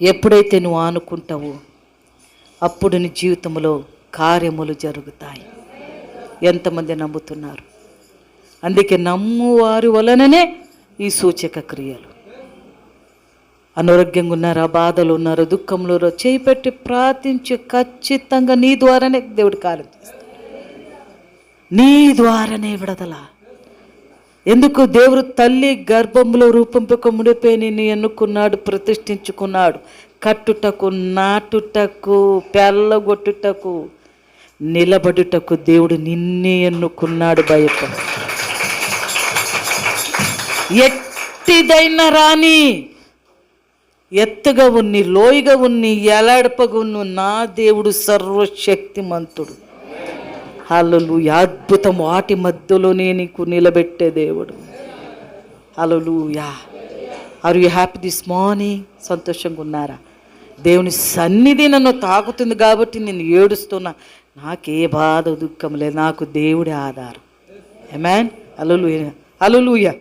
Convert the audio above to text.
ఎప్పుడైతే నువ్వు ఆనుకుంటావో అప్పుడు నీ జీవితంలో కార్యములు జరుగుతాయి. ఎంతమంది నమ్ముతున్నారు? అందుకే నమ్మువారి వలననే ఈ సూచక క్రియలు. అనారోగ్యంగా ఉన్నారా, బాధలు ఉన్నారో, దుఃఖంలో చేయి పెట్టి ప్రార్థించి ఖచ్చితంగా నీ ద్వారానే దేవుడు కార్యం చేస్తాడు. నీ ద్వారానే విడుదల. ఎందుకు? దేవుడు తల్లి గర్భంలో రూపంపక ముడిపోయి నిన్ను ఎన్నుకున్నాడు, ప్రతిష్ఠించుకున్నాడు. కట్టుటకు, నాటుటకు, పెళ్ళగొట్టుటకు, నిలబడుటకు దేవుడు నిన్నే ఎన్నుకున్నాడు. భయపడ ఎట్టిదైనా రాని, ఎత్తుగా ఉన్ని, లోయగా ఉన్ని, ఎలాడపగా ఉన్ను, నా దేవుడు సర్వశక్తిమంతుడు. హల్లెలూయా. అద్భుతం. వాటి మధ్యలోనే నీకు నిలబెట్టే దేవుడు. Hallelujah. Are you happy this morning? సంతోషంగా ఉన్నారా? దేవుని సన్నిధి నన్ను తాకుతుంది కాబట్టి నేను ఏడుస్తున్నా. నాకే బాధ దుఃఖం లేదు, నాకు దేవుడే ఆధారం. ఆమేన్. హల్లెలూయా. హల్లెలూయా.